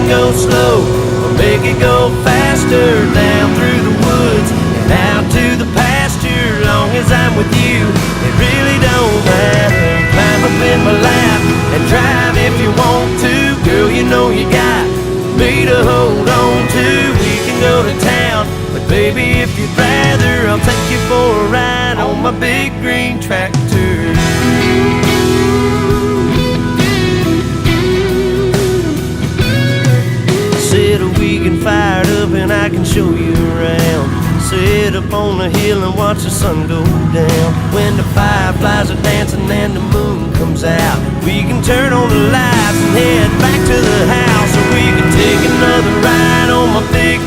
can go slow or make it go faster, down through the woods and out to the pasture. Long as I'm with you, it really don't matter. Climb up in my lap and drive if you want to. Girl, you know you got me to hold on to. We can go to town, but baby, if you'd rather, I'll take you for a ride on my big green tractor. Set a weekend fired up and I can show you around. Sit up on the hill and watch the sun go down. When the fireflies are dancing and the moon comes out, we can turn on the lights and head back to the house. Or we can take another ride on my big